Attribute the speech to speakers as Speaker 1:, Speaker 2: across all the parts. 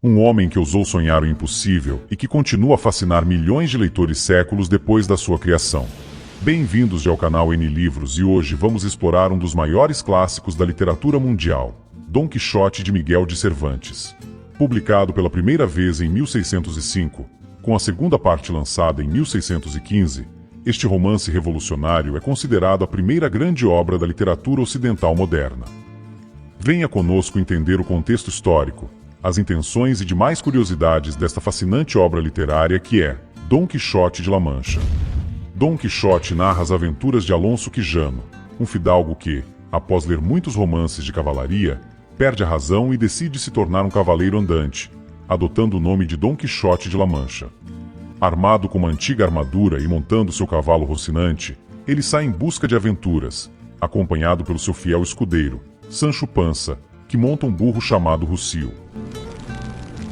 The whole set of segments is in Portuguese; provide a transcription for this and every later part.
Speaker 1: Um homem que ousou sonhar o impossível e que continua a fascinar milhões de leitores séculos depois da sua criação. Bem-vindos ao canal N Livros e hoje vamos explorar um dos maiores clássicos da literatura mundial, Dom Quixote de Miguel de Cervantes. Publicado pela primeira vez em 1605, com a segunda parte lançada em 1615, este romance revolucionário é considerado a primeira grande obra da literatura ocidental moderna. Venha conosco entender o contexto histórico, as intenções e demais curiosidades desta fascinante obra literária que é Dom Quixote de La Mancha. Dom Quixote narra as aventuras de Alonso Quijano, um fidalgo que, após ler muitos romances de cavalaria, perde a razão e decide se tornar um cavaleiro andante, adotando o nome de Dom Quixote de La Mancha. Armado com uma antiga armadura e montando seu cavalo Rocinante, ele sai em busca de aventuras, acompanhado pelo seu fiel escudeiro, Sancho Panza, que monta um burro chamado Rocio.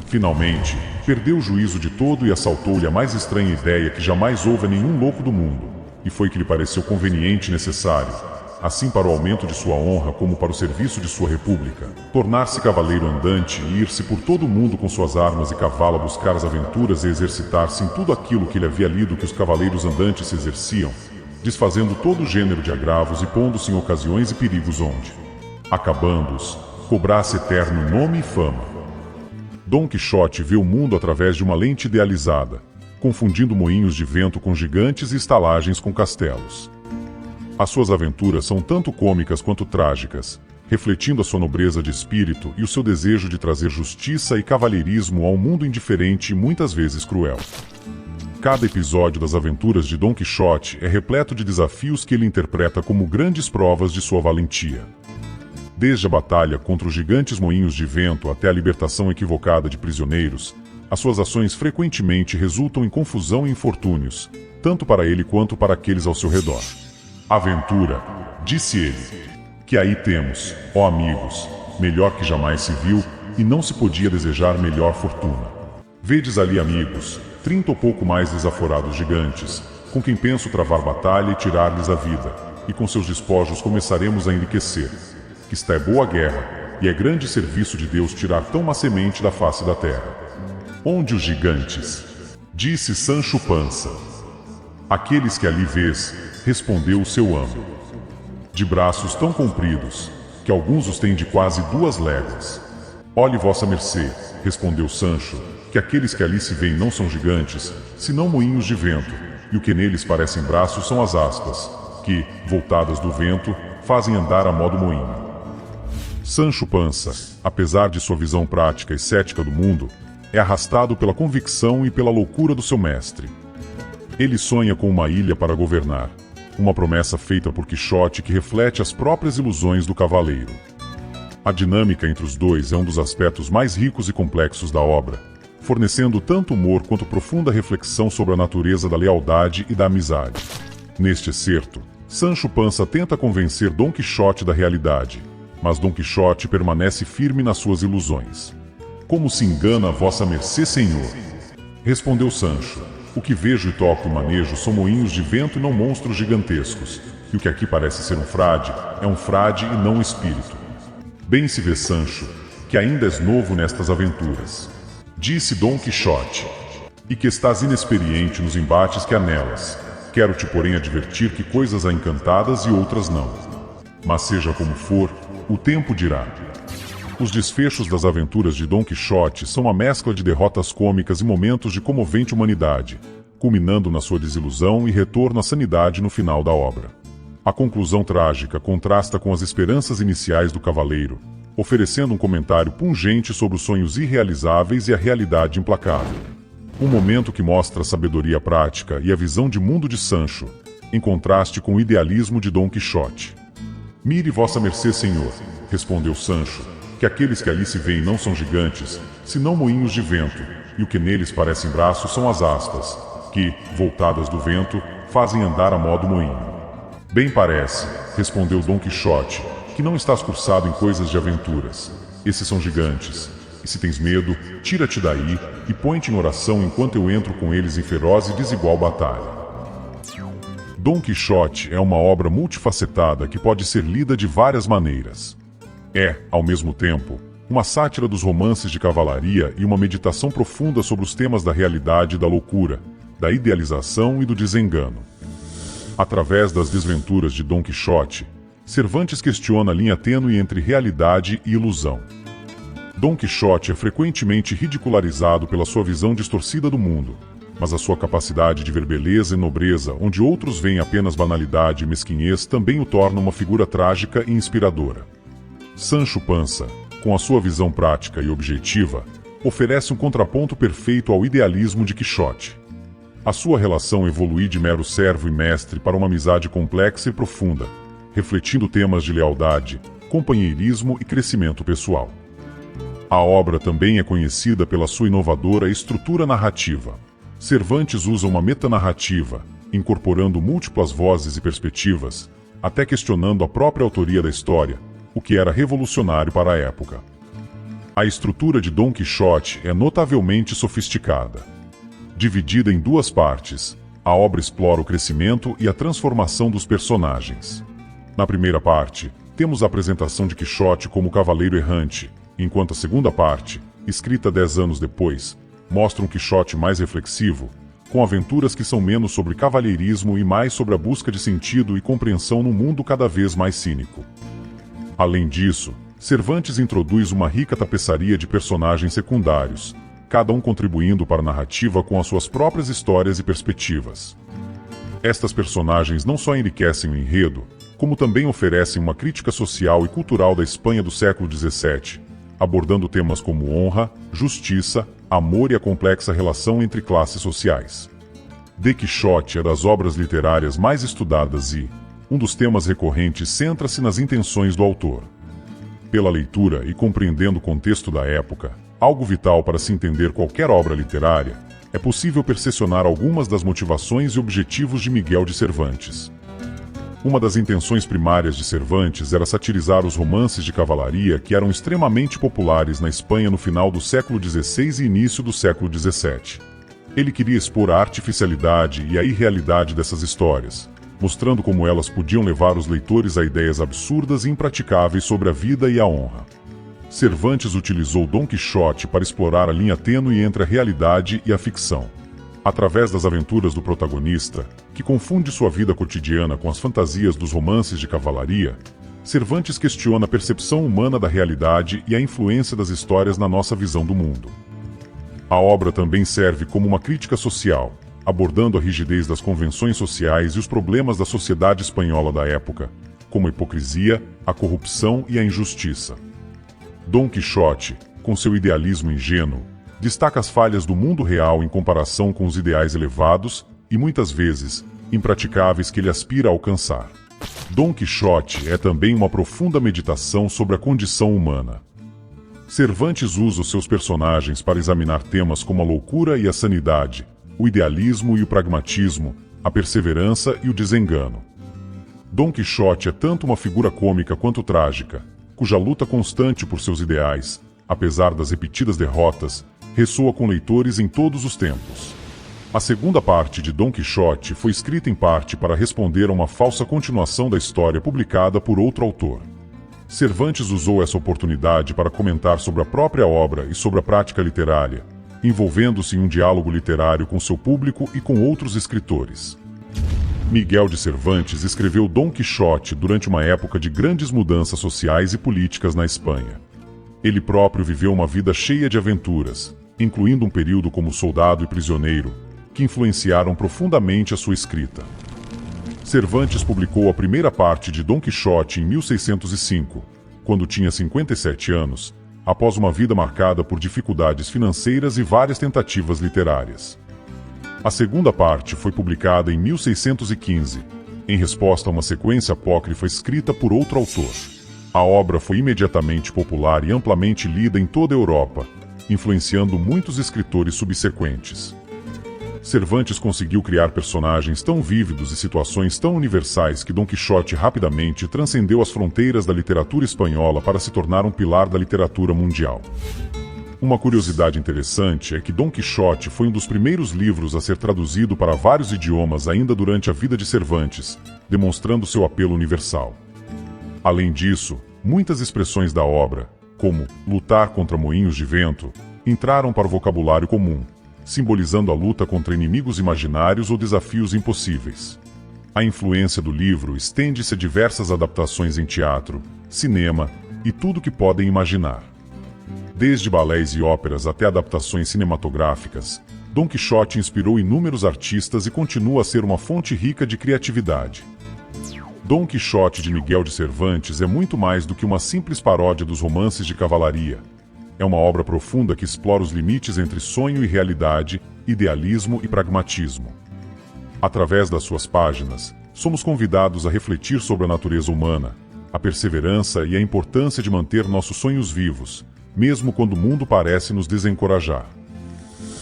Speaker 1: Finalmente, perdeu o juízo de todo e assaltou-lhe a mais estranha ideia que jamais houve a nenhum louco do mundo, e foi que lhe pareceu conveniente e necessário, assim para o aumento de sua honra como para o serviço de sua república, tornar-se cavaleiro andante e ir-se por todo o mundo com suas armas e cavalo a buscar as aventuras e exercitar-se em tudo aquilo que ele havia lido que os cavaleiros andantes se exerciam, desfazendo todo o gênero de agravos e pondo-se em ocasiões e perigos onde, acabando-os, cobrasse eterno nome e fama. Dom Quixote vê o mundo através de uma lente idealizada, confundindo moinhos de vento com gigantes e estalagens com castelos. As suas aventuras são tanto cômicas quanto trágicas, refletindo a sua nobreza de espírito e o seu desejo de trazer justiça e cavalheirismo a um mundo indiferente e muitas vezes cruel. Cada episódio das aventuras de Dom Quixote é repleto de desafios que ele interpreta como grandes provas de sua valentia. Desde a batalha contra os gigantes moinhos de vento até a libertação equivocada de prisioneiros, as suas ações frequentemente resultam em confusão e infortúnios, tanto para ele quanto para aqueles ao seu redor. Aventura, disse ele, que aí temos, ó amigos, melhor que jamais se viu, e não se podia desejar melhor fortuna. Vedes ali, amigos, 30 ou pouco mais desaforados gigantes, com quem penso travar batalha e tirar-lhes a vida, e com seus despojos começaremos a enriquecer. Que está é boa guerra, e é grande serviço de Deus tirar tão uma semente da face da terra. Onde os gigantes? Disse Sancho Panza. Aqueles que ali vês, respondeu o seu amo. De braços tão compridos, que alguns os têm de quase 2 léguas. Olhe vossa mercê, respondeu Sancho, que aqueles que ali se veem não são gigantes, senão moinhos de vento, e o que neles parecem braços são as aspas, que, voltadas do vento, fazem andar a modo moinho. Sancho Panza, apesar de sua visão prática e cética do mundo, é arrastado pela convicção e pela loucura do seu mestre. Ele sonha com uma ilha para governar, uma promessa feita por Quixote que reflete as próprias ilusões do cavaleiro. A dinâmica entre os dois é um dos aspectos mais ricos e complexos da obra, fornecendo tanto humor quanto profunda reflexão sobre a natureza da lealdade e da amizade. Neste excerto, Sancho Panza tenta convencer Dom Quixote da realidade, mas Dom Quixote permanece firme nas suas ilusões. Como se engana vossa mercê, senhor? Respondeu Sancho. O que vejo e toco e manejo são moinhos de vento e não monstros gigantescos, e o que aqui parece ser um frade, é um frade e não um espírito. Bem se vê, Sancho, que ainda és novo nestas aventuras. Disse Dom Quixote, e que estás inexperiente nos embates que há nelas. Quero-te, porém, advertir que coisas há encantadas e outras não. Mas seja como for, o tempo dirá. Os desfechos das aventuras de Dom Quixote são uma mescla de derrotas cômicas e momentos de comovente humanidade, culminando na sua desilusão e retorno à sanidade no final da obra. A conclusão trágica contrasta com as esperanças iniciais do cavaleiro, oferecendo um comentário pungente sobre os sonhos irrealizáveis e a realidade implacável. Um momento que mostra a sabedoria prática e a visão de mundo de Sancho, em contraste com o idealismo de Dom Quixote. Mire vossa mercê, senhor, respondeu Sancho, que aqueles que ali se veem não são gigantes, senão moinhos de vento, e o que neles parecem braços são as aspas, que, voltadas do vento, fazem andar a modo moinho. Bem parece, respondeu Dom Quixote, que não estás cursado em coisas de aventuras. Esses são gigantes, e se tens medo, tira-te daí e põe-te em oração enquanto eu entro com eles em feroz e desigual batalha. Dom Quixote é uma obra multifacetada que pode ser lida de várias maneiras. É, ao mesmo tempo, uma sátira dos romances de cavalaria e uma meditação profunda sobre os temas da realidade e da loucura, da idealização e do desengano. Através das desventuras de Dom Quixote, Cervantes questiona a linha tênue entre realidade e ilusão. Dom Quixote é frequentemente ridicularizado pela sua visão distorcida do mundo, mas a sua capacidade de ver beleza e nobreza onde outros veem apenas banalidade e mesquinhez também o torna uma figura trágica e inspiradora. Sancho Panza, com a sua visão prática e objetiva, oferece um contraponto perfeito ao idealismo de Quixote. A sua relação evolui de mero servo e mestre para uma amizade complexa e profunda, refletindo temas de lealdade, companheirismo e crescimento pessoal. A obra também é conhecida pela sua inovadora estrutura narrativa. Cervantes usa uma metanarrativa, incorporando múltiplas vozes e perspectivas, até questionando a própria autoria da história, o que era revolucionário para a época. A estrutura de Dom Quixote é notavelmente sofisticada. Dividida em duas partes, a obra explora o crescimento e a transformação dos personagens. Na primeira parte, temos a apresentação de Quixote como cavaleiro errante, enquanto a segunda parte, escrita 10 anos depois, mostra um Quixote mais reflexivo, com aventuras que são menos sobre cavalheirismo e mais sobre a busca de sentido e compreensão num mundo cada vez mais cínico. Além disso, Cervantes introduz uma rica tapeçaria de personagens secundários, cada um contribuindo para a narrativa com as suas próprias histórias e perspectivas. Estas personagens não só enriquecem o enredo, como também oferecem uma crítica social e cultural da Espanha do século XVII, abordando temas como honra, justiça, amor e a complexa relação entre classes sociais. Don Quixote é das obras literárias mais estudadas e, um dos temas recorrentes centra-se nas intenções do autor. Pela leitura e compreendendo o contexto da época, algo vital para se entender qualquer obra literária, é possível percepcionar algumas das motivações e objetivos de Miguel de Cervantes. Uma das intenções primárias de Cervantes era satirizar os romances de cavalaria que eram extremamente populares na Espanha no final do século XVI e início do século XVII. Ele queria expor a artificialidade e a irrealidade dessas histórias, mostrando como elas podiam levar os leitores a ideias absurdas e impraticáveis sobre a vida e a honra. Cervantes utilizou Dom Quixote para explorar a linha tênue entre a realidade e a ficção. Através das aventuras do protagonista, que confunde sua vida cotidiana com as fantasias dos romances de cavalaria, Cervantes questiona a percepção humana da realidade e a influência das histórias na nossa visão do mundo. A obra também serve como uma crítica social, abordando a rigidez das convenções sociais e os problemas da sociedade espanhola da época, como a hipocrisia, a corrupção e a injustiça. Dom Quixote, com seu idealismo ingênuo, destaca as falhas do mundo real em comparação com os ideais elevados e, muitas vezes, impraticáveis que ele aspira a alcançar. Dom Quixote é também uma profunda meditação sobre a condição humana. Cervantes usa os seus personagens para examinar temas como a loucura e a sanidade, o idealismo e o pragmatismo, a perseverança e o desengano. Dom Quixote é tanto uma figura cômica quanto trágica, cuja luta constante por seus ideais, apesar das repetidas derrotas, ressoa com leitores em todos os tempos. A segunda parte de Dom Quixote foi escrita em parte para responder a uma falsa continuação da história publicada por outro autor. Cervantes usou essa oportunidade para comentar sobre a própria obra e sobre a prática literária, envolvendo-se em um diálogo literário com seu público e com outros escritores. Miguel de Cervantes escreveu Dom Quixote durante uma época de grandes mudanças sociais e políticas na Espanha. Ele próprio viveu uma vida cheia de aventuras, incluindo um período como soldado e prisioneiro, que influenciaram profundamente a sua escrita. Cervantes publicou a primeira parte de Dom Quixote em 1605, quando tinha 57 anos, após uma vida marcada por dificuldades financeiras e várias tentativas literárias. A segunda parte foi publicada em 1615, em resposta a uma sequência apócrifa escrita por outro autor. A obra foi imediatamente popular e amplamente lida em toda a Europa, influenciando muitos escritores subsequentes. Cervantes conseguiu criar personagens tão vívidos e situações tão universais que Dom Quixote rapidamente transcendeu as fronteiras da literatura espanhola para se tornar um pilar da literatura mundial. Uma curiosidade interessante é que Dom Quixote foi um dos primeiros livros a ser traduzido para vários idiomas ainda durante a vida de Cervantes, demonstrando seu apelo universal. Além disso, muitas expressões da obra, como lutar contra moinhos de vento, entraram para o vocabulário comum, simbolizando a luta contra inimigos imaginários ou desafios impossíveis. A influência do livro estende-se a diversas adaptações em teatro, cinema e tudo que podem imaginar. Desde balés e óperas até adaptações cinematográficas, Dom Quixote inspirou inúmeros artistas e continua a ser uma fonte rica de criatividade. Dom Quixote de Miguel de Cervantes é muito mais do que uma simples paródia dos romances de cavalaria. É uma obra profunda que explora os limites entre sonho e realidade, idealismo e pragmatismo. Através das suas páginas, somos convidados a refletir sobre a natureza humana, a perseverança e a importância de manter nossos sonhos vivos, mesmo quando o mundo parece nos desencorajar.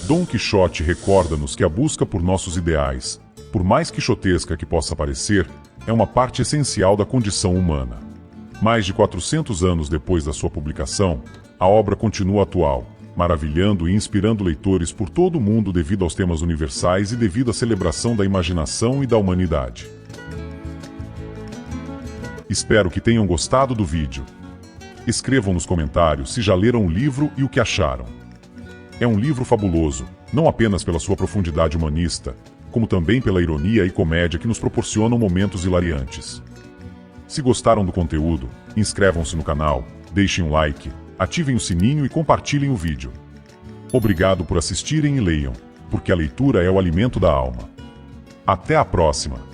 Speaker 1: Dom Quixote recorda-nos que a busca por nossos ideais, por mais quixotesca que possa parecer, é uma parte essencial da condição humana. Mais de 400 anos depois da sua publicação, a obra continua atual, maravilhando e inspirando leitores por todo o mundo devido aos temas universais e devido à celebração da imaginação e da humanidade. Espero que tenham gostado do vídeo. Escrevam nos comentários se já leram o livro e o que acharam. É um livro fabuloso, não apenas pela sua profundidade humanista, como também pela ironia e comédia que nos proporcionam momentos hilariantes. Se gostaram do conteúdo, inscrevam-se no canal, deixem um like, ativem o sininho e compartilhem o vídeo. Obrigado por assistirem e leiam, porque a leitura é o alimento da alma. Até a próxima!